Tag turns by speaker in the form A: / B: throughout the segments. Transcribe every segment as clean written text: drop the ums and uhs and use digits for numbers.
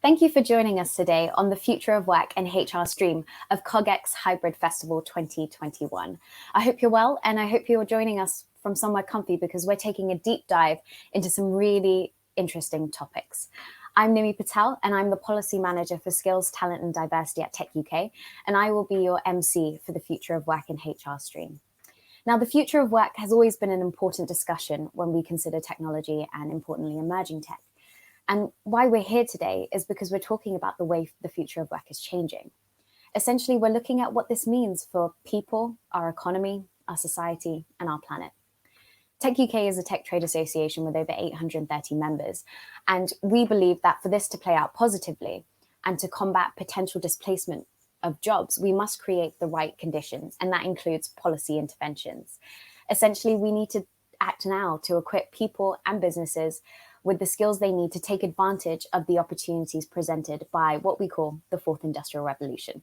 A: Thank you for joining us today on the Future of Work and HR stream of CogX Hybrid Festival 2021. I hope you're well, and I hope you're joining us from somewhere comfy because we're taking a deep dive into some really interesting topics. I'm Nimi Patel, and I'm the Policy Manager for Skills, Talent and Diversity at Tech UK, and I will be your MC for the Future of Work and HR stream. Now, the future of work has always been an important discussion when we consider technology and, importantly, emerging tech. And why we're here today is because we're talking about the way the future of work is changing. Essentially, we're looking at what this means for people, our economy, our society, and our planet. Tech UK is a tech trade association with over 830 members, and we believe that for this to play out positively and to combat potential displacement of jobs, we must create the right conditions, and that includes policy interventions. Essentially, we need to act now to equip people and businesses with the skills they need to take advantage of the opportunities presented by what we call the Fourth Industrial Revolution.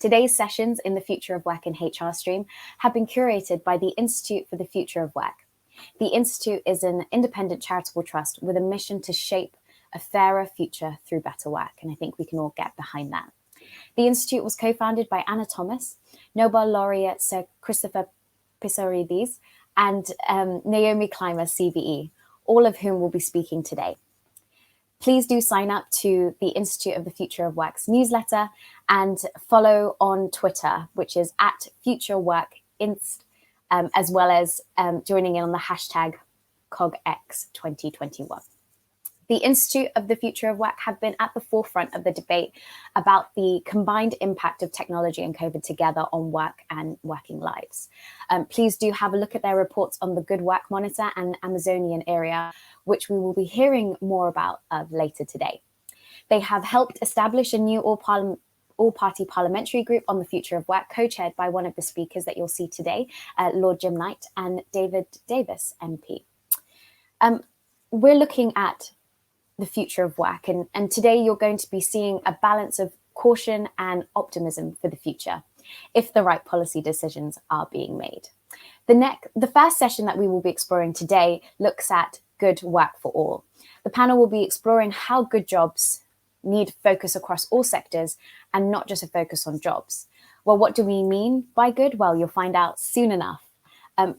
A: Today's sessions in the Future of Work and HR stream have been curated by the Institute for the Future of Work. The Institute is an independent charitable trust with a mission to shape a fairer future through better work, and I think we can all get behind that. The Institute was co-founded by Anna Thomas, Nobel Laureate Sir Christopher Pissarides, and Naomi Clymer, CVE, all of whom will be speaking today. Please do sign up to the Institute of the Future of Work's newsletter and follow on Twitter, which is @FutureWorkInst, as well as joining in on the hashtag CogX 2021. The Institute of the Future of Work have been at the forefront of the debate about the combined impact of technology and COVID together on work and working lives. Please do have a look at their reports on the Good Work Monitor and Amazonian area, which we will be hearing more about later today. They have helped establish a new all-party parliamentary group on the future of work, co-chaired by one of the speakers that you'll see today, Lord Jim Knight and David Davis, MP. We're looking at the future of work, and today you're going to be seeing a balance of caution and optimism for the future if the right policy decisions are being made. The first session that we will be exploring today looks at good work for all. The panel will be exploring how good jobs need focus across all sectors and not just a focus on jobs. Well, what do we mean by good? Well, you'll find out soon enough.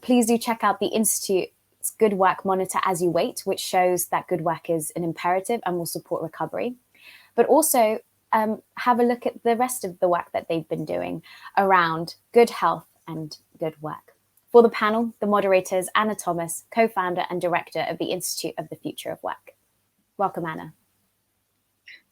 A: Please do check out the Institute's Good Work Monitor as you wait, which shows that good work is an imperative and will support recovery. But also have a look at the rest of the work that they've been doing around good health and good work. For the panel, the moderator is Anna Thomas, co-founder and director of the Institute of the Future of Work. Welcome, Anna.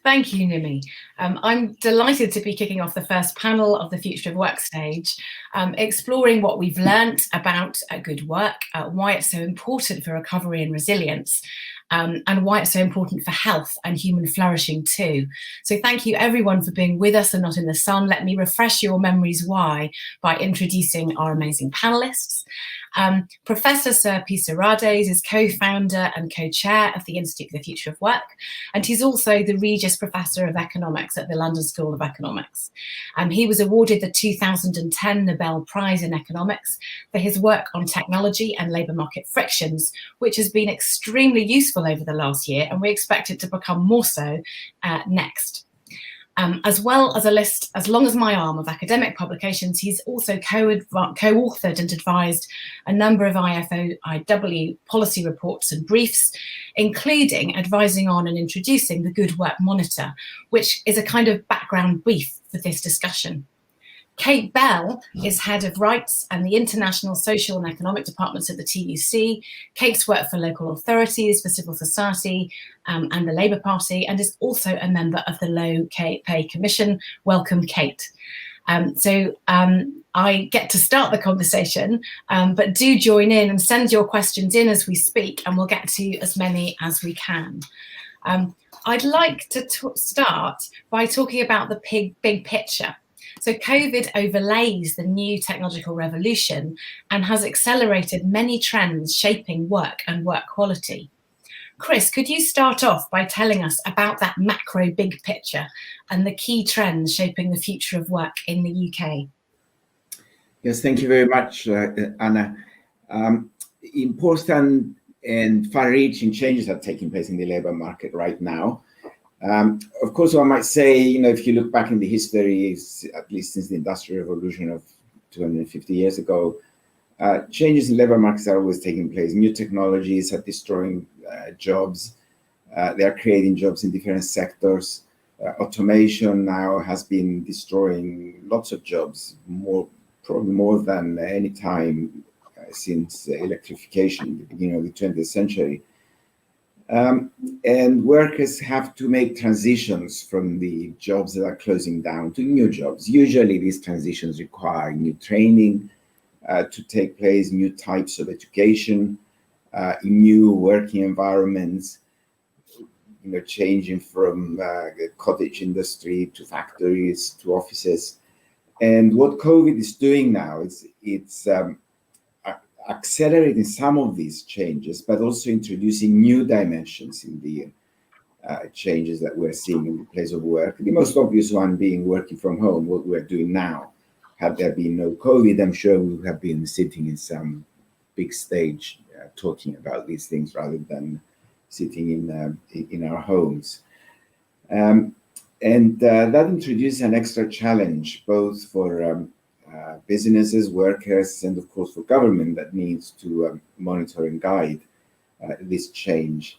B: Thank you, Nimi. I'm delighted to be kicking off the first panel of the Future of Work stage, exploring what we've learnt about good work, why it's so important for recovery and resilience, and why it's so important for health and human flourishing too. So thank you everyone for being with us and not in the sun. Let me refresh your memories why by introducing our amazing panellists. Professor Sir Pissarides is co-founder and co-chair of the Institute for the Future of Work, and he's also the Regius Professor of Economics at the London School of Economics. He was awarded the 2010 Nobel Prize in Economics for his work on technology and labour market frictions, which has been extremely useful over the last year, and we expect it to become more so next. As well as a list as long as my arm of academic publications, he's also co-authored and advised a number of IFO-IW policy reports and briefs, including advising on and introducing the Good Work Monitor, which is a kind of background brief for this discussion. Kate Bell is Head of Rights and the International Social and Economic Departments at the TUC. Kate's worked for local authorities, for civil society and the Labour Party, and is also a member of the Low Pay Commission. Welcome, Kate. I get to start the conversation, but do join in and send your questions in as we speak, and we'll get to as many as we can. I'd like to start by talking about the big picture. So COVID overlays the new technological revolution and has accelerated many trends shaping work and work quality. Chris, could you start off by telling us about that macro big picture and the key trends shaping the future of work in the UK?
C: Yes, thank you very much, Anna. Important and far-reaching changes are taking place in the labour market right now. Of course, one might say, if you look back in the history, at least since the Industrial Revolution of 250 years ago, changes in labor markets are always taking place. New technologies are destroying jobs. They are creating jobs in different sectors. Automation now has been destroying lots of jobs, probably more than any time since electrification, the beginning of the 20th century. And workers have to make transitions from the jobs that are closing down to new jobs. Usually these transitions require new training to take place, new types of education, new working environments, changing from the cottage industry to factories to offices. And what COVID is doing now is it's accelerating some of these changes, but also introducing new dimensions in the changes that we're seeing in the place of work. The most obvious one being working from home, what we're doing now. Had there been no COVID, I'm sure we would have been sitting in some big stage talking about these things rather than sitting in our homes. And that introduces an extra challenge, both for businesses, workers, and of course for government that needs to monitor and guide this change.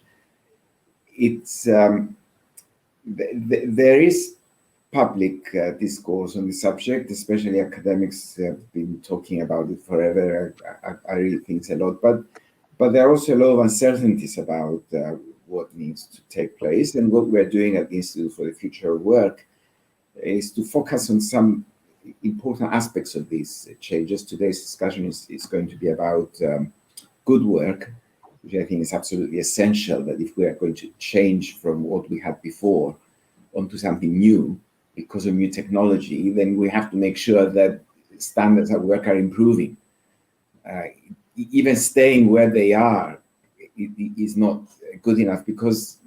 C: It's there is public discourse on the subject, especially academics have been talking about it forever. I read things a lot, but there are also a lot of uncertainties about what needs to take place. And what we're doing at the Institute for the Future of Work is to focus on some important aspects of these changes. Today's discussion is going to be about good work, which I think is absolutely essential, that if we are going to change from what we had before onto something new because of new technology, then we have to make sure that standards of work are improving. Even staying where they are is not good enough, because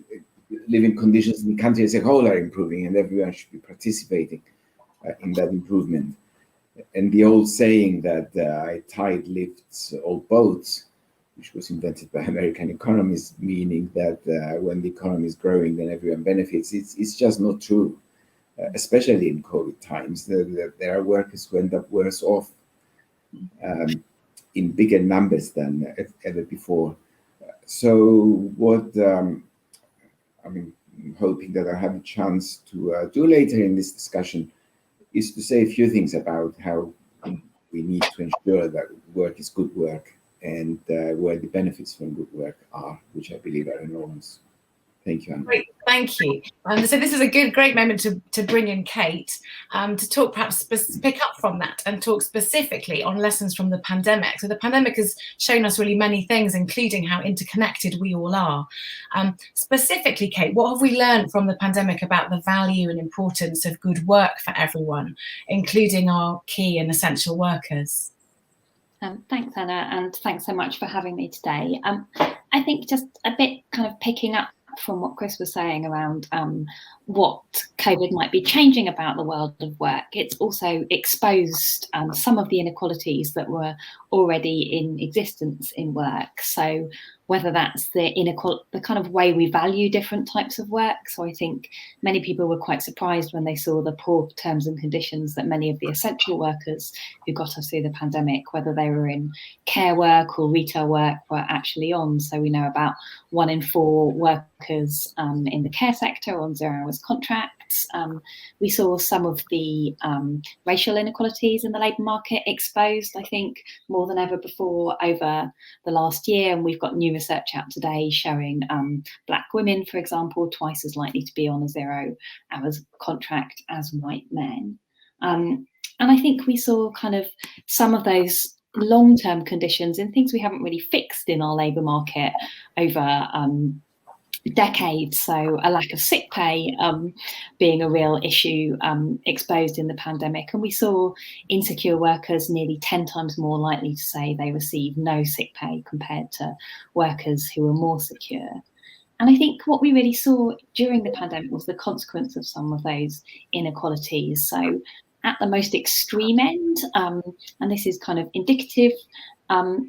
C: living conditions in the country as a whole are improving, and everyone should be participating in that improvement. And the old saying that a tide lifts all boats, which was invented by American economists, meaning that when the economy is growing, then everyone benefits. It's just not true, especially in COVID times. There are workers who end up worse off in bigger numbers than ever before. So what I'm hoping that I have a chance to do later in this discussion is to say a few things about how we need to ensure that work is good work, and where the benefits from good work are, which I believe are enormous. Thank you, Anna.
B: Great, thank you. So this is a great moment to bring in Kate to talk, perhaps pick up from that and talk specifically on lessons from the pandemic. So the pandemic has shown us really many things, including how interconnected we all are. Specifically, Kate, what have we learned from the pandemic about the value and importance of good work for everyone, including our key and essential workers?
D: Thanks, Anna, and thanks so much for having me today. I think just a bit kind of picking up from what Chris was saying around what COVID might be changing about the world of work. It's also exposed some of the inequalities that were already in existence in work. So whether that's the kind of way we value different types of work. So I think many people were quite surprised when they saw the poor terms and conditions that many of the essential workers who got us through the pandemic, whether they were in care work or retail work, were actually on. So we know about 1 in 4 workers in the care sector on 0 hours contracts. We saw some of the racial inequalities in the labour market exposed, I think, more than ever before over the last year. And we've got new research out today showing Black women, for example, twice as likely to be on a 0 hours contract as white men. And I think we saw kind of some of those long-term conditions and things we haven't really fixed in our labour market over decades. So a lack of sick pay being a real issue exposed in the pandemic. And we saw insecure workers nearly 10 times more likely to say they receive no sick pay compared to workers who were more secure. And I think what we really saw during the pandemic was the consequence of some of those inequalities. So at the most extreme end, and this is kind of indicative,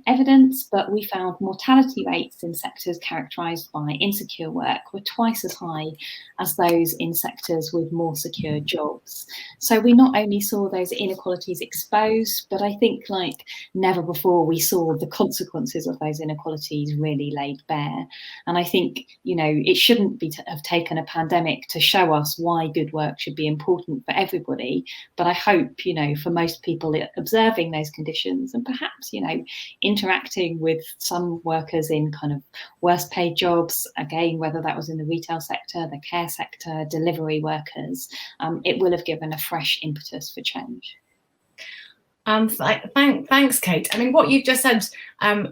D: evidence, but we found mortality rates in sectors characterised by insecure work were twice as high as those in sectors with more secure jobs. So we not only saw those inequalities exposed, but I think like never before we saw the consequences of those inequalities really laid bare. And I think, you know, it shouldn't be have taken a pandemic to show us why good work should be important for everybody. But I hope, you know, for most people observing those conditions and perhaps, you know, interacting with some workers in kind of worse paid jobs, again, whether that was in the retail sector, the care sector, delivery workers, it will have given a fresh impetus for change.
B: Thanks, Kate. I mean, what you've just said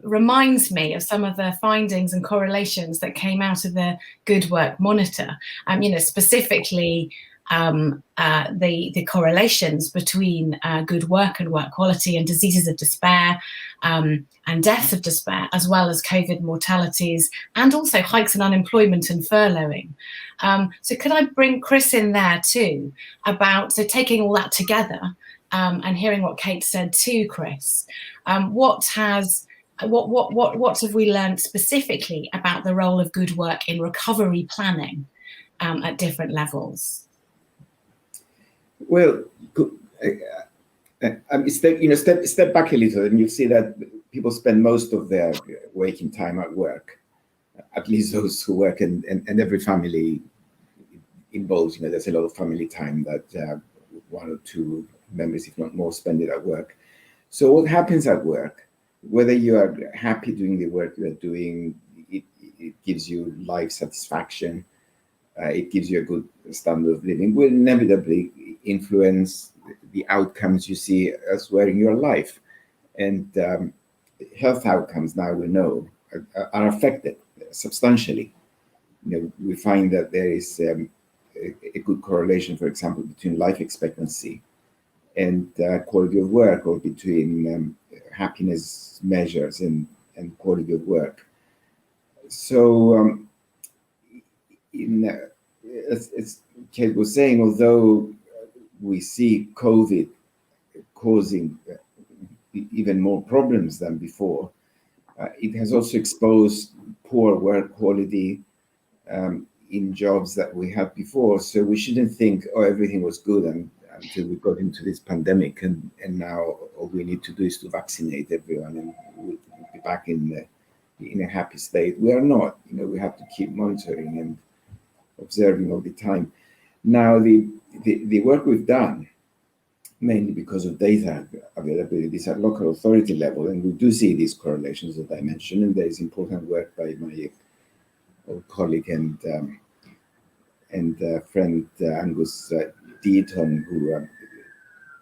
B: reminds me of some of the findings and correlations that came out of the Good Work Monitor. You know, specifically the correlations between good work and work quality and diseases of despair and deaths of despair, as well as COVID mortalities, and also hikes in unemployment and furloughing. So could I bring Chris in there too, about, so taking all that together, and hearing what Kate said too, Chris, what have we learned specifically about the role of good work in recovery planning at different levels?
C: Well, step back a little, and you'll see that people spend most of their waking time at work. At least those who work, and every family involves. You know, there's a lot of family time that one or two members, if not more, spend it at work. So what happens at work, whether you are happy doing the work you are doing, it gives you life satisfaction, it gives you a good standard of living, will inevitably influence the outcomes you see elsewhere in your life. And health outcomes, now we know, are affected substantially. You know, we find that there is a good correlation, for example, between life expectancy and quality of work, or between happiness measures and quality of work. So as Kate was saying, although we see COVID causing even more problems than before, it has also exposed poor work quality in jobs that we had before. So we shouldn't think, oh, everything was good until we got into this pandemic, and now all we need to do is to vaccinate everyone and we'll be back in a happy state. We are not. You know, we have to keep monitoring and observing all the time. Now, the work we've done, mainly because of data availability, is at local authority level, and we do see these correlations that I mentioned, and there is important work by my old colleague and friend Angus Deaton, who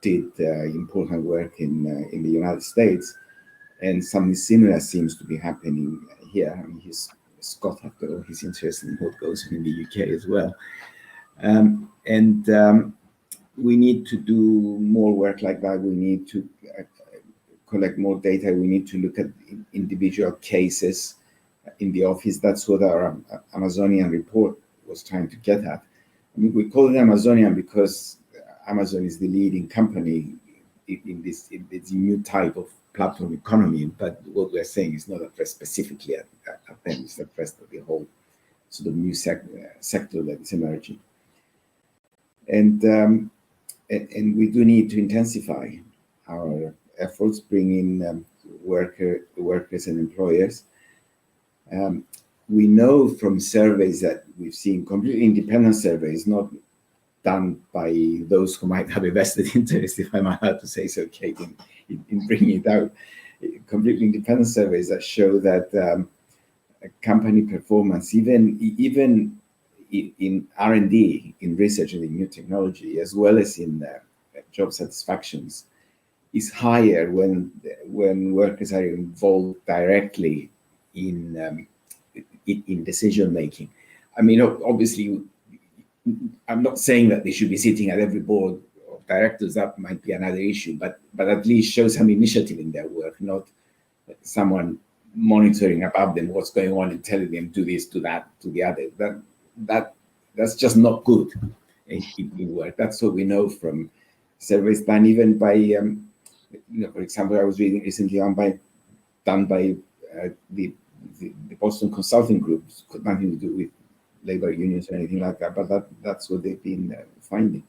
C: did important work in the United States, and something similar seems to be happening here. I mean, he's Scott, after all, he's interested in what goes on in the UK as well. We need to do more work like that. We need to collect more data. We need to look at individual cases in the office. That's what our Amazonian report was trying to get at. I mean, we call it Amazonian because Amazon is the leading company in this new type of platform economy, but what we're saying is not addressed specifically at them, it's addressed at the whole sort of new sector that is emerging. And we do need to intensify our efforts, bring in workers and employers. We know from surveys that we've seen, completely independent surveys, not done by those who might have a vested interest, if I'm allowed to say so, Kate, in bringing it out, completely independent surveys that show that company performance, even in R&D, in research and in new technology, as well as in job satisfactions, is higher when workers are involved directly in decision making. I mean, obviously, I'm not saying that they should be sitting at every board of directors. That might be another issue, but at least show some initiative in their work, not someone monitoring above them what's going on and telling them do this, do that, do the other. That's just not good in work. That's what we know from surveys done even by, for example, I was reading recently on by done by the Boston Consulting Group. It's got nothing to do with labor unions or anything like that, but that's what they've been finding.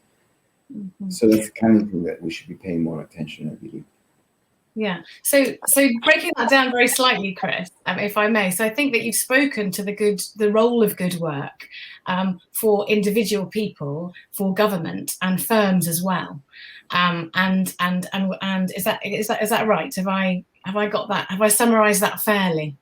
B: Mm-hmm.
C: So that's the kind of thing that we should be paying more attention, I believe.
B: Yeah. So breaking that down very slightly, Chris, if I may. So I think that you've spoken to the role of good work for individual people, for government and firms as well. And is that right? Have I got that? Have I summarised that fairly?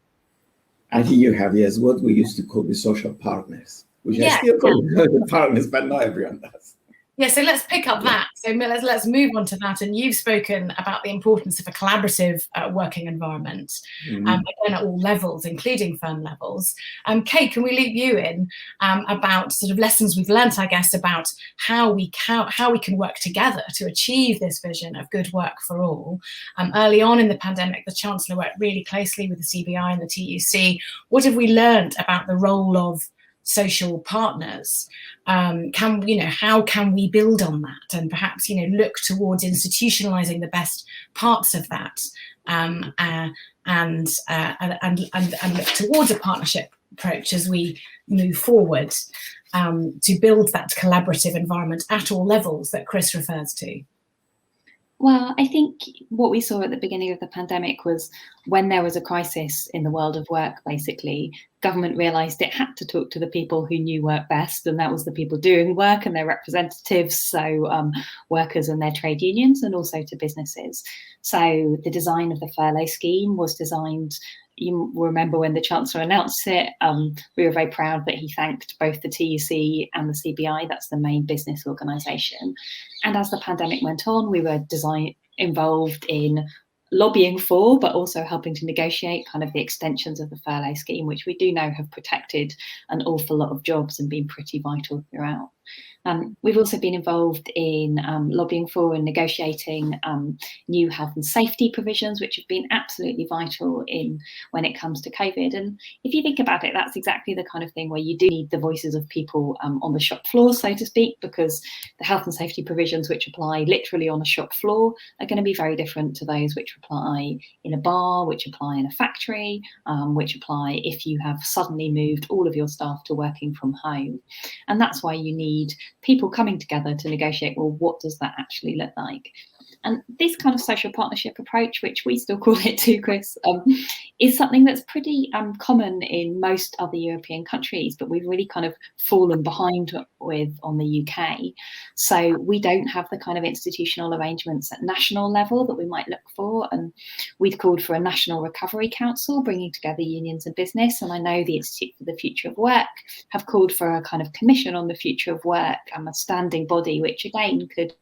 C: I think you have, yes, what we used to call the social partners, which I still call the partners, but not everyone does.
B: Yeah, so let's pick up that. So let's move on to that. And you've spoken about the importance of a collaborative working environment, again, at all levels, including firm levels. Kate, can we loop you in about sort of lessons we've learnt, I guess, about how we can work together to achieve this vision of good work for all? Early on in the pandemic, the Chancellor worked really closely with the CBI and the TUC. What have we learnt about the role of social partners? How can we build on that, and perhaps look towards institutionalizing the best parts of that, and look towards a partnership approach as we move forward, to build that collaborative environment at all levels that Chris refers to?
D: Well, I think what we saw at the beginning of the pandemic was when there was a crisis in the world of work, basically, government realised it had to talk to the people who knew work best, and that was the people doing work and their representatives, so workers and their trade unions, and also to businesses. So the design of the furlough scheme was designed, you remember when the Chancellor announced it, we were very proud that he thanked both the TUC and the CBI, that's the main business organisation. And as the pandemic went on, we were involved in lobbying for, but also helping to negotiate kind of the extensions of the furlough scheme, which we do know have protected an awful lot of jobs and been pretty vital throughout. We've also been involved in lobbying for and negotiating new health and safety provisions, which have been absolutely vital when it comes to COVID. And if you think about it, that's exactly the kind of thing where you do need the voices of people on the shop floor, so to speak, because the health and safety provisions which apply literally on a shop floor are going to be very different to those which apply in a bar, which apply in a factory, which apply if you have suddenly moved all of your staff to working from home. And that's why you need people coming together to negotiate, well, what does that actually look like? And this kind of social partnership approach, which we still call it too, Chris, is something that's pretty common in most other European countries, but we've really kind of fallen behind with on the UK. So we don't have the kind of institutional arrangements at national level that we might look for. And we've called for a National Recovery Council, bringing together unions and business. And I know the Institute for the Future of Work have called for a kind of commission on the future of work, a standing body, which again could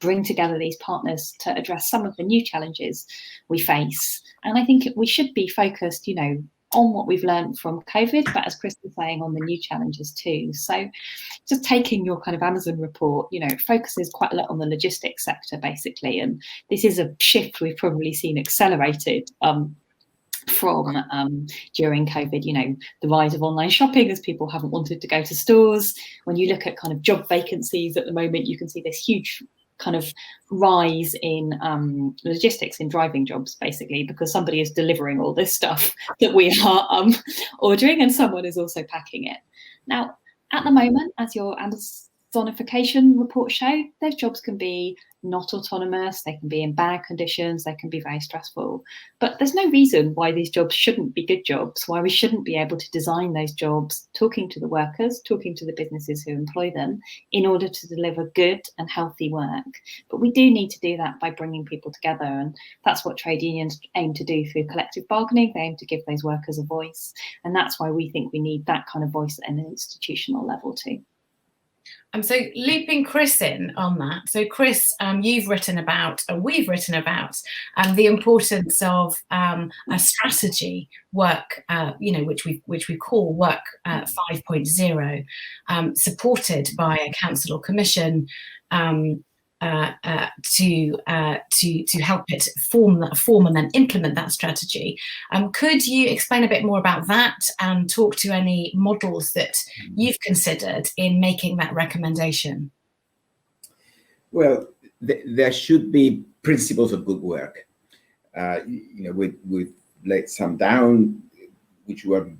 D: bring together these partners to address some of the new challenges we face. And I think we should be focused, on what we've learned from COVID, but as Chris was saying, on the new challenges too. So just taking your kind of Amazon report, it focuses quite a lot on the logistics sector, basically. And this is a shift we've probably seen accelerated from during COVID, the rise of online shopping as people haven't wanted to go to stores. When you look at kind of job vacancies at the moment, you can see this huge kind of rise in logistics, in driving jobs, basically, because somebody is delivering all this stuff that we are ordering, and someone is also packing it. Now, at the moment, as your Amazonification reports show, those jobs can be not autonomous, they can be in bad conditions, they can be very stressful. But there's no reason why these jobs shouldn't be good jobs, why we shouldn't be able to design those jobs, talking to the workers, talking to the businesses who employ them, in order to deliver good and healthy work. But we do need to do that by bringing people together, and that's what trade unions aim to do through collective bargaining. They aim to give those workers a voice, and that's why we think we need that kind of voice at an institutional level too.
B: So looping Chris in on that. So Chris, we've written about the importance of a strategy work, which we call Work 5.0, supported by a council or commission to help it form and then implement that strategy. Could you explain a bit more about that and talk to any models that you've considered in making that recommendation?
C: Well, there should be principles of good work, with let some down, which were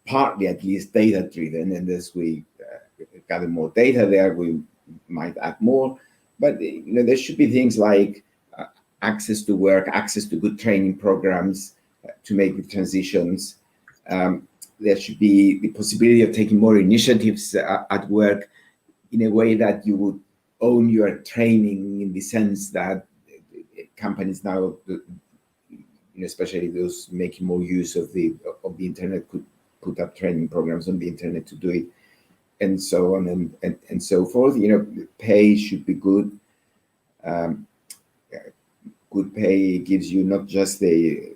C: partly at least data driven, and as we gather more data there, we might add more. But there should be things like access to work, access to good training programs to make the transitions. There should be the possibility of taking more initiatives at work in a way that you would own your training, in the sense that companies now, especially those making more use of the internet, could put up training programs on the internet to do it, and so on and so forth. Pay should be good. Good pay gives you not just a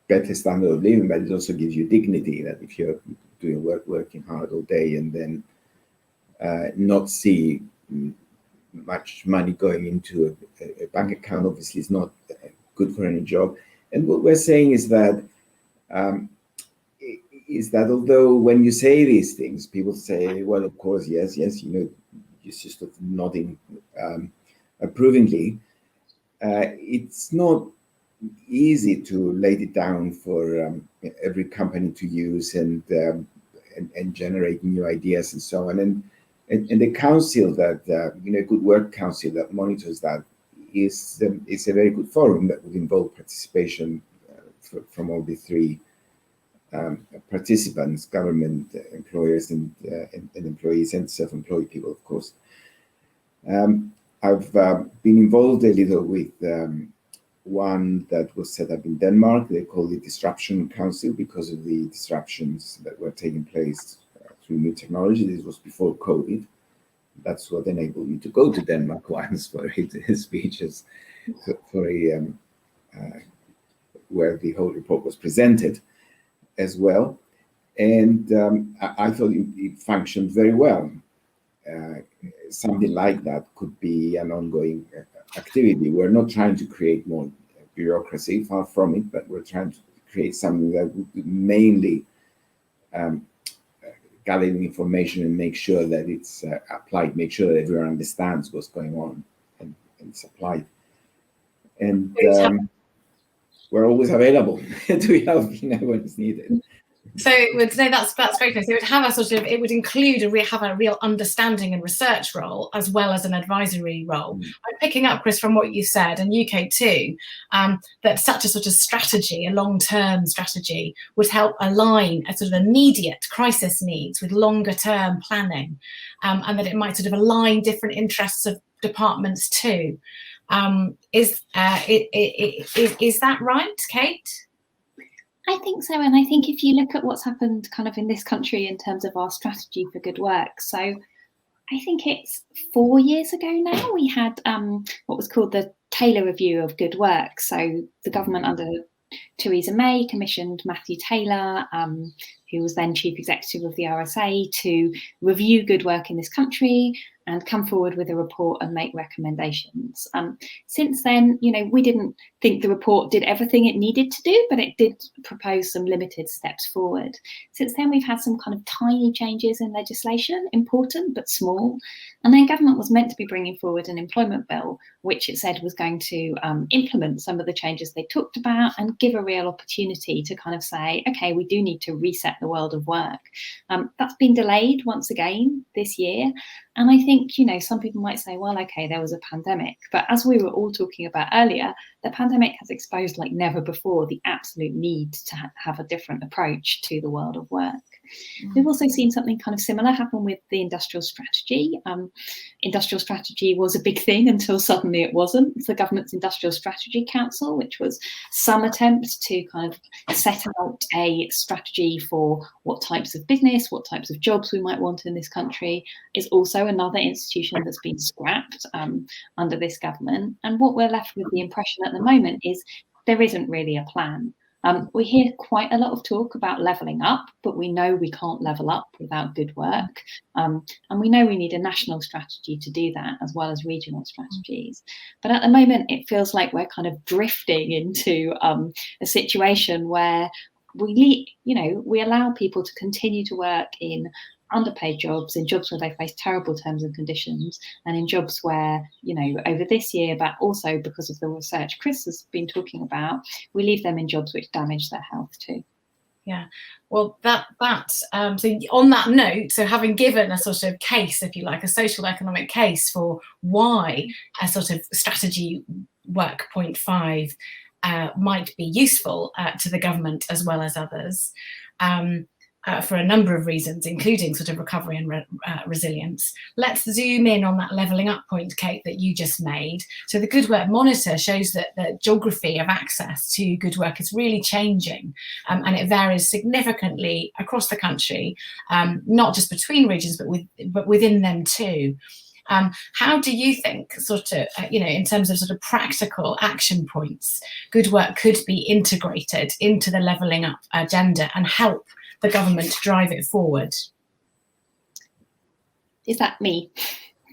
C: better standard of living, but it also gives you dignity, that if you're doing working hard all day and then not see much money going into a bank account, obviously is not good for any job. And what we're saying is that although when you say these things, people say, well, of course, yes, you're just sort of nodding approvingly, it's not easy to lay it down for every company to use and generate new ideas and so on. And the council that Good Work Council that monitors that is a very good forum that would involve participation from all the three participants: government, employers, and employees, and self-employed people, of course. I've been involved a little with one that was set up in Denmark. They call it Disruption Council because of the disruptions that were taking place through new technology. This was before COVID. That's what enabled me to go to Denmark once for his speeches, where the whole report was presented as well. And I thought it functioned very well. Something like that could be an ongoing activity. We're not trying to create more bureaucracy, far from it, but we're trying to create something that would mainly gather the information and make sure that it's applied, make sure that everyone understands what's going on and it's applied. And we're always available to help when it's needed.
B: So it would say that's very clear. So it would have it would include have a real understanding and research role as well as an advisory role. I'm picking up, Chris, from what you said, and UK too, that such a sort of strategy, a long-term strategy, would help align a sort of immediate crisis needs with longer-term planning, and that it might sort of align different interests of departments too. Is that right, Kate?
D: I think so, and I think if you look at what's happened kind of in this country in terms of our strategy for good work, so I think it's 4 years ago now, we had what was called the Taylor Review of Good Work. So the government under Theresa May commissioned Matthew Taylor, who was then chief executive of the RSA, to review good work in this country and come forward with a report and make recommendations. Since then, we didn't think the report did everything it needed to do, but it did propose some limited steps forward. Since then, we've had some kind of tiny changes in legislation, important but small. And then government was meant to be bringing forward an employment bill, which it said was going to implement some of the changes they talked about and give a real opportunity to kind of say, okay, we do need to reset the world of work. That's been delayed once again this year. And I think, some people might say, well, okay, there was a pandemic. But as we were all talking about earlier, the pandemic has exposed like never before the absolute need to have a different approach to the world of work. We've also seen something kind of similar happen with the industrial strategy. Industrial strategy was a big thing until suddenly it wasn't. It's the government's Industrial Strategy Council, which was some attempts to kind of set out a strategy for what types of business, what types of jobs we might want in this country, is also another institution that's been scrapped under this government. And what we're left with the impression at the moment is there isn't really a plan. We hear quite a lot of talk about levelling up, but we know we can't level up without good work. And we know we need a national strategy to do that, as well as regional strategies. But at the moment, it feels like we're kind of drifting into a situation where we allow people to continue to work in underpaid jobs, in jobs where they face terrible terms and conditions, and in jobs where, you know, over this year, but also because of the research Chris has been talking about, we leave them in jobs which damage their health too.
B: Yeah, well, so on that note, so having given a sort of case, if you like, a social economic case for why a sort of strategy work 0.5 might be useful to the government as well as others, for a number of reasons, including sort of recovery and resilience. Let's zoom in on that levelling up point, Kate, that you just made. So the Good Work Monitor shows that the geography of access to good work is really changing, and it varies significantly across the country, not just between regions, but within them too. How do you think, sort of, in terms of sort of practical action points, good work could be integrated into the levelling up agenda and help the government drive it forward?
D: Is that me?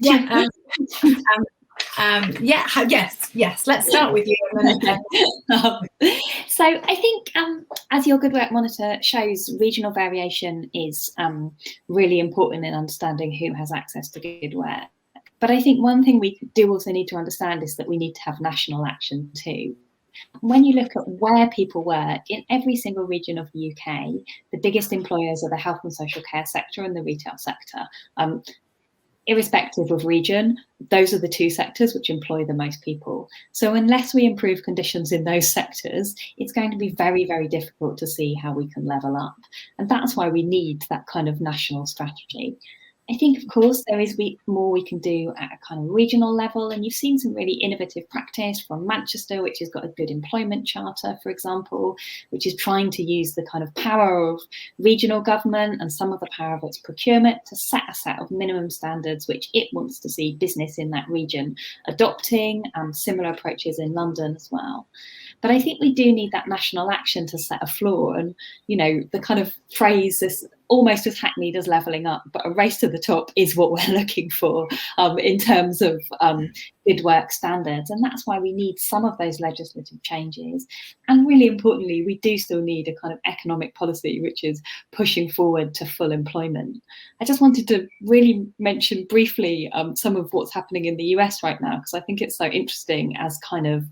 B: Yeah. Yes. Let's start with you.
D: So I think, as your Good Work Monitor shows, regional variation is really important in understanding who has access to good work. But I think one thing we do also need to understand is that we need to have national action too. When you look at where people work, in every single region of the UK, the biggest employers are the health and social care sector and the retail sector. Irrespective of region, those are the two sectors which employ the most people. So unless we improve conditions in those sectors, it's going to be very, very difficult to see how we can level up. And that's why we need that kind of national strategy. I think, of course, there is more we can do at a kind of regional level, and you've seen some really innovative practice from Manchester, which has got a good employment charter, for example, which is trying to use the kind of power of regional government and some of the power of its procurement to set a set of minimum standards which it wants to see business in that region adopting, similar approaches in London as well. But I think we do need that national action to set a floor, and, the kind of phrase is almost as hackneyed as levelling up, but a race to the top is what we're looking for in terms of good work standards. And that's why we need some of those legislative changes. And really importantly, we do still need a kind of economic policy which is pushing forward to full employment. I just wanted to really mention briefly some of what's happening in the US right now, because I think it's so interesting as kind of,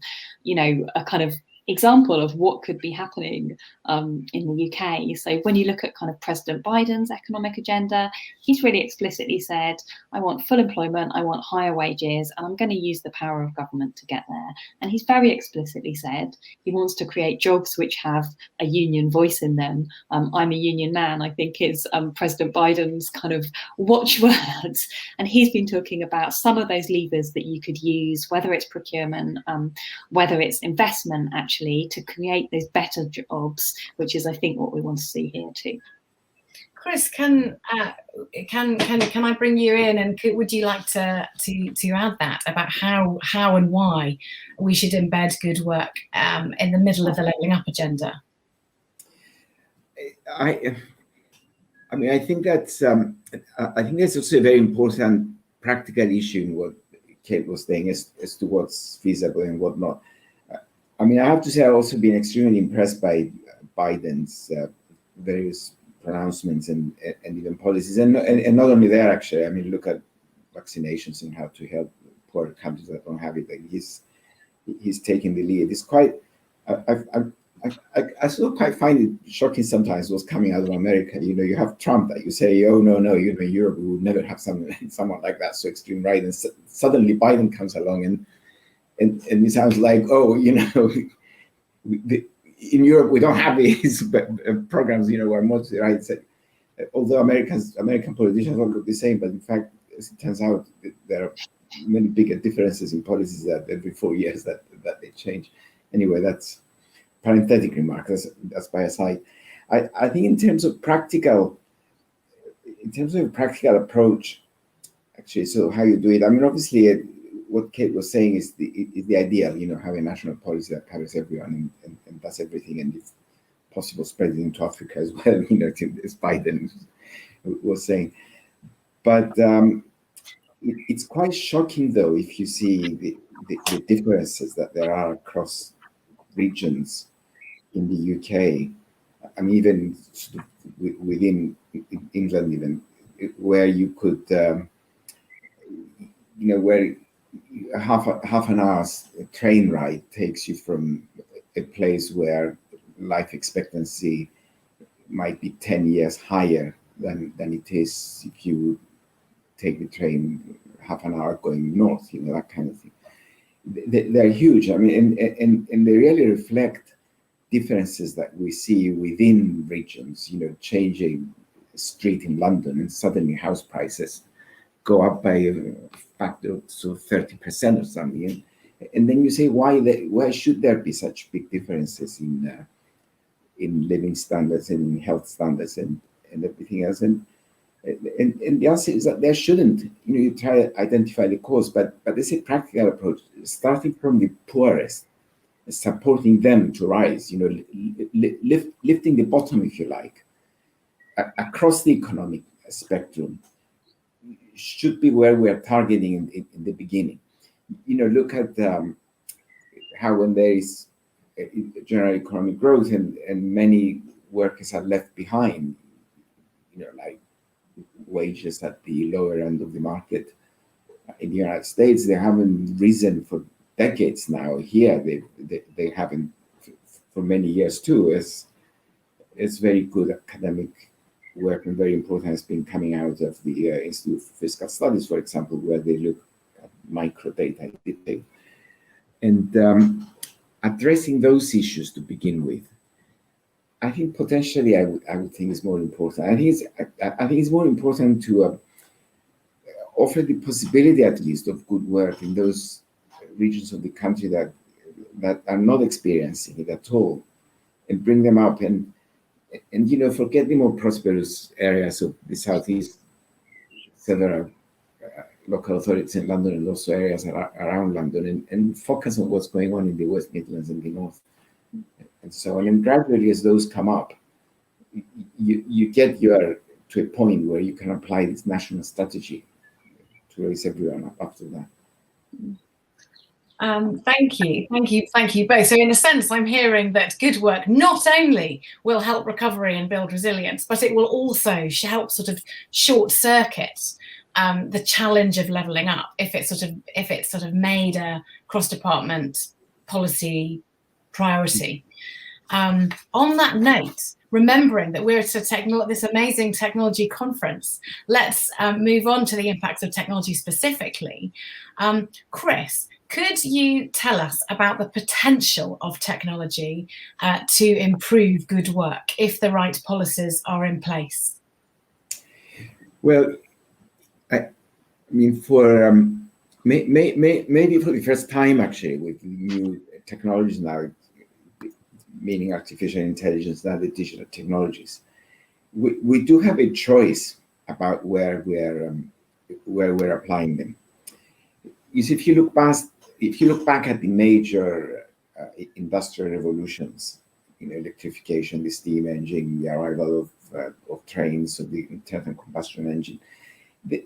D: a kind of example of what could be happening in the UK. So when you look at kind of President Biden's economic agenda, he's really explicitly said, I want full employment, I want higher wages, and I'm going to use the power of government to get there. And he's very explicitly said he wants to create jobs which have a union voice in them. I'm a union man, I think, is President Biden's kind of watchwords. And he's been talking about some of those levers that you could use, whether it's procurement, whether it's investment, actually, to create those better jobs, which is, I think, what we want to see here too.
B: Chris, can I bring you in, and would you like to add that about how and why we should embed good work in the middle of the levelling up agenda?
C: I think that's also a very important practical issue in what Kate was saying as to what's feasible and what not. I have to say I've also been extremely impressed by Biden's various pronouncements and even policies, and not only there, actually. Look at vaccinations and how to help poor countries that don't have it. He's taking the lead. It's quite. I still quite find it shocking sometimes what's coming out of America. You have Trump that you say, oh no, Europe would never have someone like that, so extreme right, and suddenly Biden comes along and it sounds like, in Europe we don't have these programs, where most right. Although American politicians all look the same, but in fact, as it turns out, there are many bigger differences in policies that every 4 years that they change. Anyway, that's parenthetic remark. That's by aside. I think in terms of practical approach, actually, so how you do it. Obviously, what Kate was saying is the ideal, having a national policy that covers everyone and does everything, and if possible, spread it into Africa as well, as Biden was saying. But it's quite shocking, though, if you see the differences that there are across regions in the UK. Even sort of within England, even where you could, where half an hour's train ride takes you from a place where life expectancy might be 10 years higher than it is if you take the train half an hour going north, that kind of thing. They're huge. I mean, and they really reflect differences that we see within regions, changing a street in London and suddenly house prices go up by a factor of 30% or something. And then you say, why should there be such big differences in living standards and in health standards and everything else? And the answer is that there shouldn't. You try to identify the cause, but it's a practical approach, starting from the poorest, supporting them to rise, lifting the bottom, if you like, across the economic spectrum should be where we are targeting in the beginning. Look at how when there is general economic growth and many workers are left behind, like wages at the lower end of the market. In the United States, they haven't risen for decades now. Here, they haven't for many years too. It's very good academic work and very important has been coming out of the Institute for Fiscal Studies, for example, where they look at microdata in detail. And addressing those issues to begin with, I think potentially I would think is more important. I think it's more important to offer the possibility, at least, of good work in those regions of the country that are not experiencing it at all, and bring them up and forget the more prosperous areas of the southeast. Several local authorities in London and also areas around London, and focus on what's going on in the West Midlands and the North, and so on. And gradually, as those come up, you get to a point where you can apply this national strategy to raise everyone up after that.
B: Thank you both. So in a sense, I'm hearing that good work not only will help recovery and build resilience, but it will also help sort of short circuit the challenge of levelling up if it's sort of made a cross-department policy priority. On that note, remembering that we're at this amazing technology conference, let's move on to the impacts of technology specifically. Chris, could you tell us about the potential of technology to improve good work if the right policies are in place?
C: Well, I mean, for maybe for the first time, actually, with new technologies now, meaning artificial intelligence, now the digital technologies, we do have a choice about where we're applying them. You see, if you look back at the major industrial revolutions, electrification, the steam engine, the arrival of trains, of the internal combustion engine,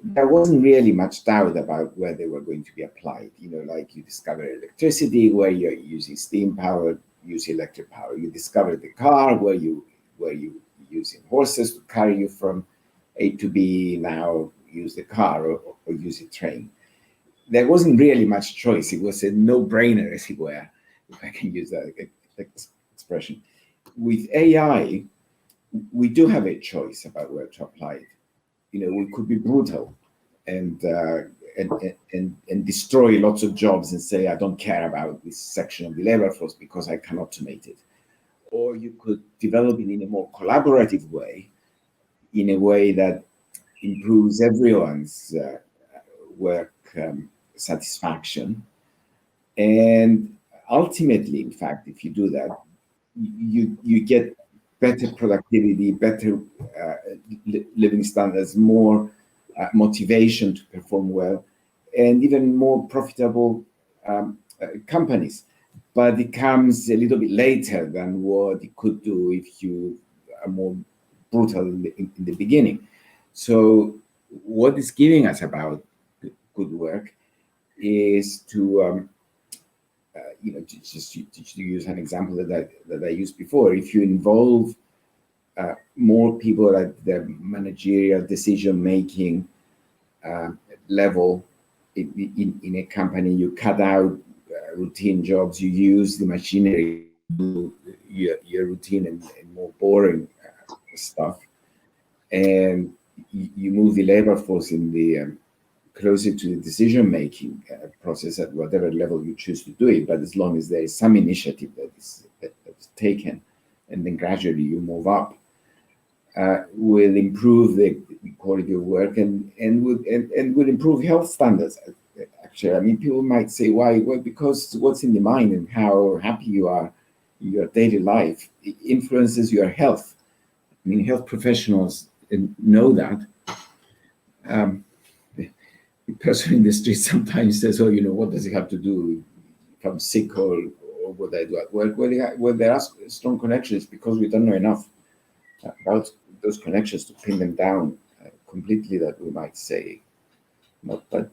C: there wasn't really much doubt about where they were going to be applied. Like you discover electricity, where you're using steam power, use electric power. You discover the car, where you using horses to carry you from A to B. Now use the car or use a train. There wasn't really much choice. It was a no-brainer, as it were, if I can use that expression. With AI, we do have a choice about where to apply it. We could be brutal and destroy lots of jobs and say, I don't care about this section of the labor force because I can automate it. Or you could develop it in a more collaborative way, in a way that improves everyone's work satisfaction. And ultimately, in fact, if you do that, you get better productivity, better living standards, more motivation to perform well, and even more profitable companies. But it comes a little bit later than what it could do if you are more brutal in the beginning. So what it's giving us about good work is to, just to use an example that I used before, if you involve more people at the managerial decision-making level in a company. You cut out routine jobs. You use the machinery to do your routine and more boring stuff. And you move the labor force in the closer to the decision-making process at whatever level you choose to do it. But as long as there is some initiative that is taken, and then gradually you move up, will improve the quality of work and will improve health standards. Actually, I mean, people might say, why? Well, because what's in the mind and how happy you are in your daily life influences your health. I mean, health professionals know that. The person in the street sometimes says, oh, what does it have to do if I'm sick or what I do at work? Well, there are strong connections because we don't know enough about those connections to pin them down completely, that we might say. But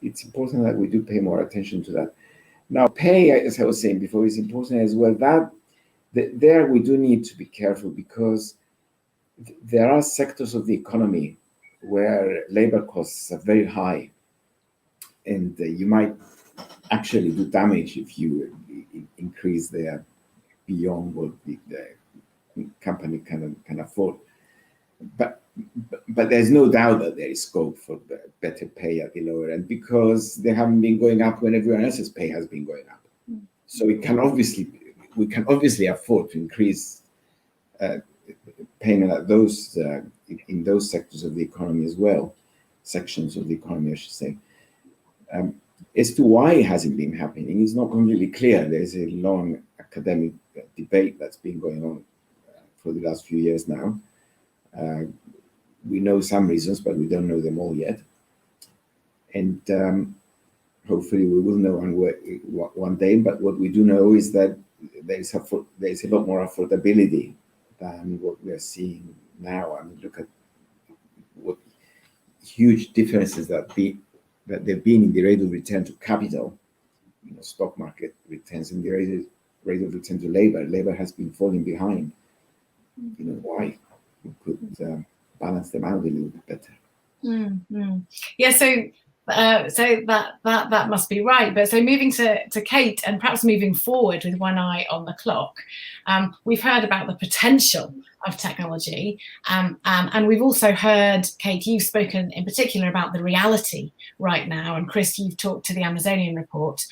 C: it's important that we do pay more attention to that. Now, pay, as I was saying before, is important as well. There we do need to be careful, because there are sectors of the economy where labor costs are very high, and you might actually do damage if you increase there beyond what the company can afford. But there's no doubt that there is scope for better pay at the lower end, because they haven't been going up when everyone else's pay has been going up. So we can obviously afford to increase payment at those in those sectors of the economy as well, sections of the economy, I should say. As to why it hasn't been happening, it's not completely clear. There's a long academic debate that's been going on for the last few years now. We know some reasons, but we don't know them all yet. And hopefully we will know one day. But what we do know is that there's a lot more affordability than what we are seeing now. I mean, look at what huge differences that there've been in the rate of return to capital, stock market returns, and the rate of return to labor. Labor has been falling behind. Why? We could balance them out a little bit better.
B: Mm-hmm. Yeah, so that must be right. But so moving to Kate, and perhaps moving forward with one eye on the clock, we've heard about the potential of technology, and we've also heard, Kate, you've spoken in particular about the reality right now, and Chris, you've talked to the Amazonian report.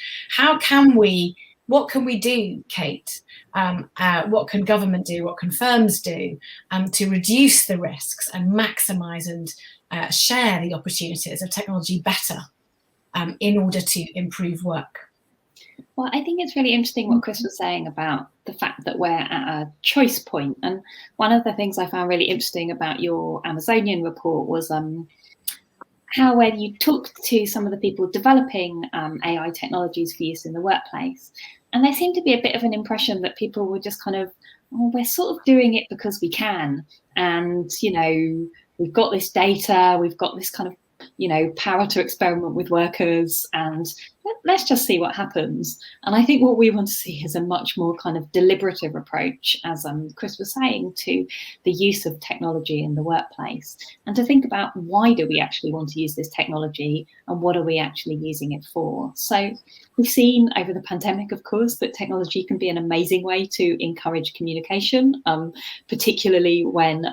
B: What can we do, Kate? What can government do? What can firms do to reduce the risks and maximise and share the opportunities of technology better in order to improve work?
D: Well, I think it's really interesting what Chris was saying about the fact that we're at a choice point. And one of the things I found really interesting about your Amazonian report was how, when you talked to some of the people developing AI technologies for use in the workplace, and there seemed to be a bit of an impression that people were just kind of, we're sort of doing it because we can. And, we've got this data, we've got this kind of, power to experiment with workers, and let's just see what happens. And I think what we want to see is a much more kind of deliberative approach, as Chris was saying, to the use of technology in the workplace, and to think about, why do we actually want to use this technology, and what are we actually using it for? So we've seen over the pandemic, of course, that technology can be an amazing way to encourage communication, particularly when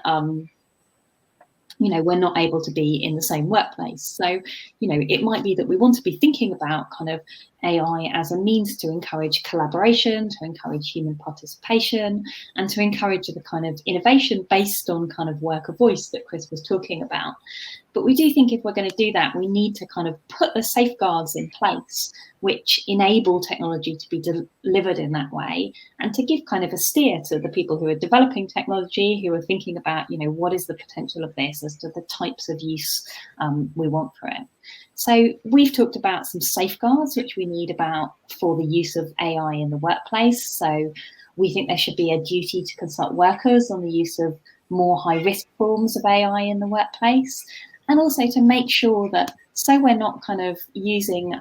D: we're not able to be in the same workplace. So, it might be that we want to be thinking about kind of AI as a means to encourage collaboration, to encourage human participation, and to encourage the kind of innovation based on kind of worker voice that Chris was talking about. But we do think if we're going to do that, we need to kind of put the safeguards in place which enable technology to be delivered in that way, and to give kind of a steer to the people who are developing technology, who are thinking about, what is the potential of this as to the types of use we want for it. So we've talked about some safeguards which we need for the use of AI in the workplace. So we think there should be a duty to consult workers on the use of more high-risk forms of AI in the workplace, and also to make sure that, so we're not kind of using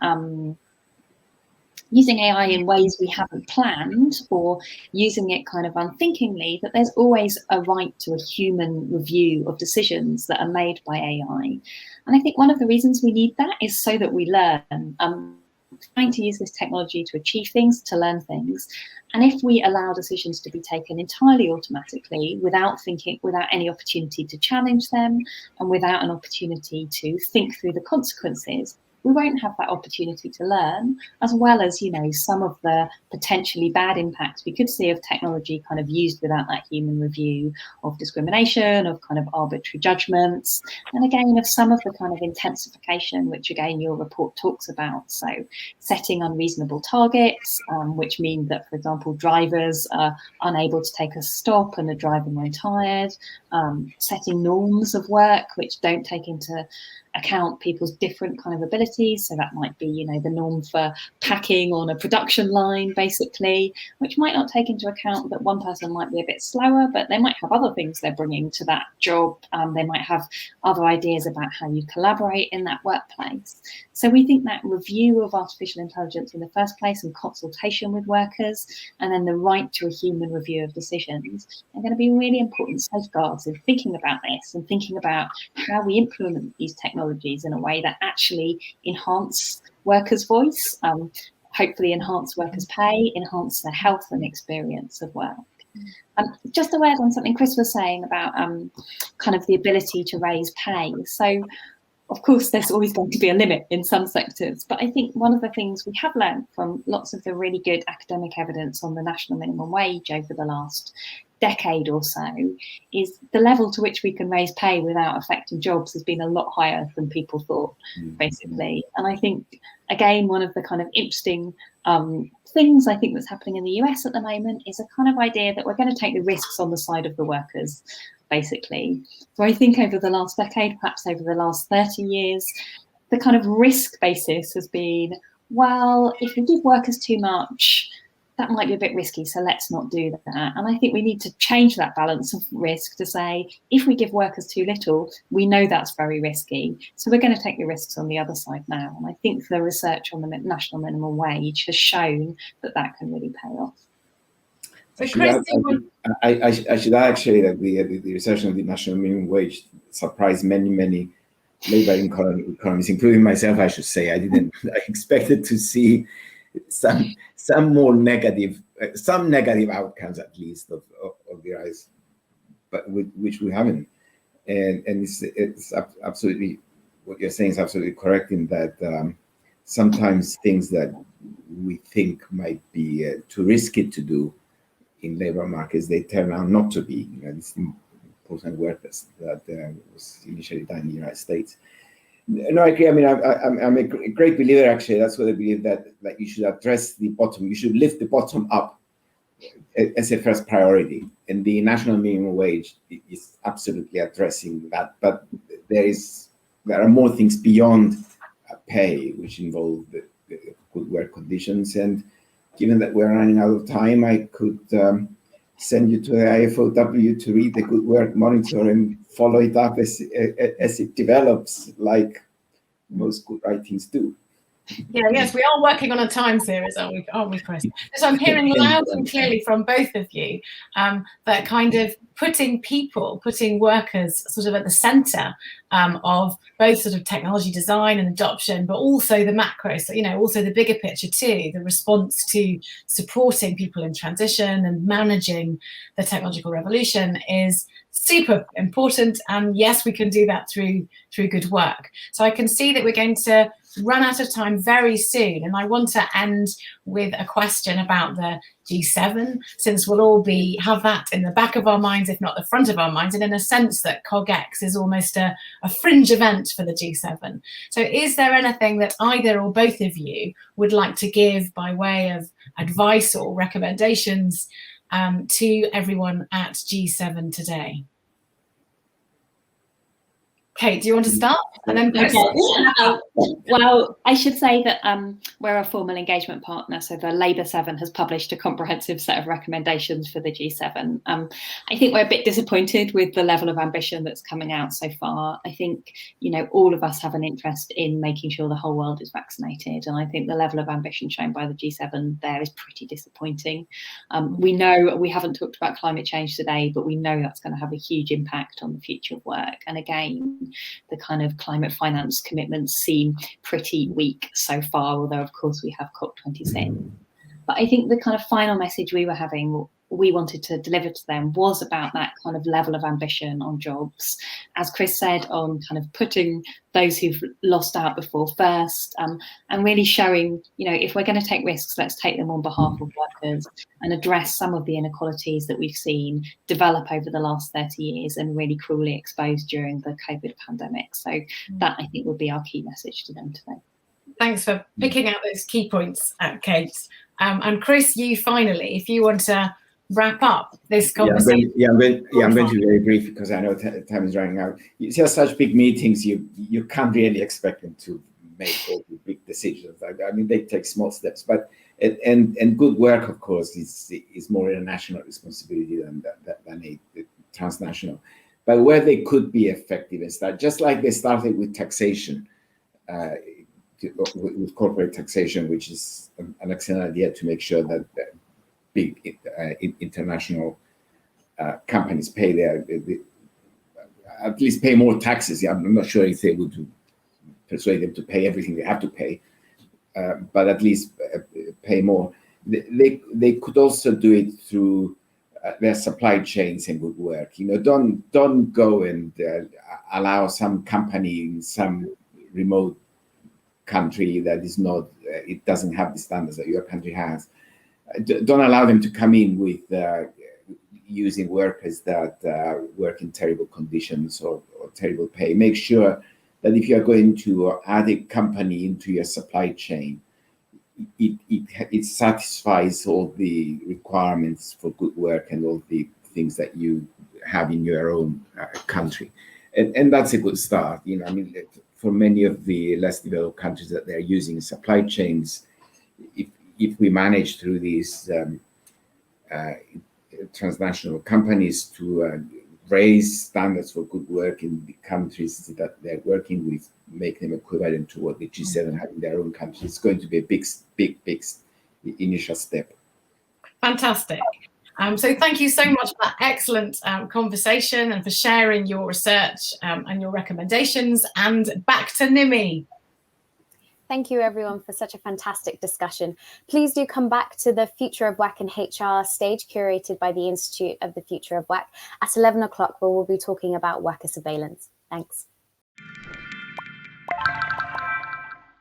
D: using AI in ways we haven't planned, or using it kind of unthinkingly, that there's always a right to a human review of decisions that are made by AI. And I think one of the reasons we need that is so that we learn. Trying to use this technology to achieve things, to learn things. And if we allow decisions to be taken entirely automatically, without thinking, without any opportunity to challenge them, and without an opportunity to think through the consequences, we won't have that opportunity to learn, as well as, some of the potentially bad impacts we could see of technology kind of used without that human review, of discrimination, of kind of arbitrary judgments, and again, of some of the kind of intensification, which again, your report talks about. So setting unreasonable targets, which mean that, for example, drivers are unable to take a stop and are driving when tired, setting norms of work, which don't take into account people's different kind of abilities. So that might be, the norm for packing on a production line, basically, which might not take into account that one person might be a bit slower, but they might have other things they're bringing to that job. They might have other ideas about how you collaborate in that workplace. So we think that review of artificial intelligence in the first place, and consultation with workers, and then the right to a human review of decisions, are going to be really important safeguards in thinking about this, and thinking about how we implement these technologies in a way that actually enhance workers' voice, hopefully enhance workers' pay, enhance their health and experience of work. Just a word on something Chris was saying about kind of the ability to raise pay. So, of course, there's always going to be a limit in some sectors, but I think one of the things we have learned from lots of the really good academic evidence on the national minimum wage over the last decade or so is the level to which we can raise pay without affecting jobs has been a lot higher than people thought, basically. And I think, again, one of the kind of interesting things I think that's happening in the US at the moment is a kind of idea that we're going to take the risks on the side of the workers, basically. So I think over the last decade, perhaps over the last 30 years, the kind of risk basis has been, well, if we give workers too much, that might be a bit risky, so let's not do that. And I think we need to change that balance of risk to say, if we give workers too little, we know that's very risky. So we're going to take the risks on the other side now. And I think the research on the national minimum wage has shown that that can really pay off.
B: So Chris,
C: I should add actually that the research on the national minimum wage surprised many labor economists, including myself, I should say. I expected to see some more negative, some negative outcomes at least of the rise, but which we haven't. And it's absolutely, what you're saying is absolutely correct in that sometimes things that we think might be too risky to do in labor markets, they turn out not to be. This important work that was initially done in the United States. No, I agree. I mean, I'm a great believer, actually. That's what I believe, that you should address the bottom. You should lift the bottom up as a first priority. And the national minimum wage is absolutely addressing that. But there are more things beyond pay, which involve the good work conditions. And given that we're running out of time, I could send you to the IFOW to read the Good Work Monitor and follow it up as it develops, like most good writings do.
B: Yes, we are working on a time series, aren't we, Chris? So I'm hearing loud and clearly from both of you that kind of putting workers sort of at the centre of both sort of technology design and adoption, but also the macro, so, also the bigger picture too, the response to supporting people in transition and managing the technological revolution is super important. And yes, we can do that through good work. So I can see that we're going to run out of time very soon, and I want to end with a question about the G7, since we'll all have that in the back of our minds, if not the front of our minds, and in a sense that CogX is almost a fringe event for the G7. So is there anything that either or both of you would like to give by way of advice or recommendations to everyone at G7 today? Kate, do you want to start? And then
D: well, I should say that we're a formal engagement partner, so the Labour 7 has published a comprehensive set of recommendations for the G7. I think we're a bit disappointed with the level of ambition that's coming out so far. I think, you know, all of us have an interest in making sure the whole world is vaccinated, and I think the level of ambition shown by the G7 there is pretty disappointing. We know we haven't talked about climate change today, but we know that's going to have a huge impact on the future of work. And again, the kind of climate finance commitments seem pretty weak so far, although of course we have COP26. But I think the kind of final message we wanted to deliver to them was about that kind of level of ambition on jobs, as Chris said, on kind of putting those who've lost out before first, and really showing, you know, if we're going to take risks, let's take them on behalf of workers and address some of the inequalities that we've seen develop over the last 30 years and really cruelly exposed during the COVID pandemic. So that, I think, would be our key message to them today.
B: Thanks for picking out those key points, Kate. And Chris, you finally, if you want to wrap up this conversation.
C: I'm going to be very brief because I know time is running out. You see, such big meetings, you can't really expect them to make all the big decisions. I mean, they take small steps, but and good work, of course, is more a national responsibility than a transnational. But where they could be effective and start, just like they started with taxation, with corporate taxation, which is an excellent idea to make sure that big international companies pay at least pay more taxes. Yeah, I'm not sure if they would persuade them to pay everything they have to pay, but at least pay more. They could also do it through their supply chains and good work. You know, don't go and allow some company in some remote country that is not, it doesn't have the standards that your country has. Don't allow them to come in with using workers that work in terrible conditions or terrible pay. Make sure that if you're going to add a company into your supply chain, it satisfies all the requirements for good work and all the things that you have in your own country. And that's a good start. You know, I mean, for many of the less developed countries that they're using supply chains, if we manage through these transnational companies to raise standards for good work in the countries that they're working with, make them equivalent to what the G7 have in their own countries, it's going to be a big initial step.
B: Fantastic. So thank you so much for that excellent conversation and for sharing your research and your recommendations. And back to Nimi.
A: Thank you, everyone, for such a fantastic discussion. Please do come back to the Future of Work and HR stage curated by the Institute of the Future of Work at 11 o'clock, where we'll be talking about worker surveillance. Thanks.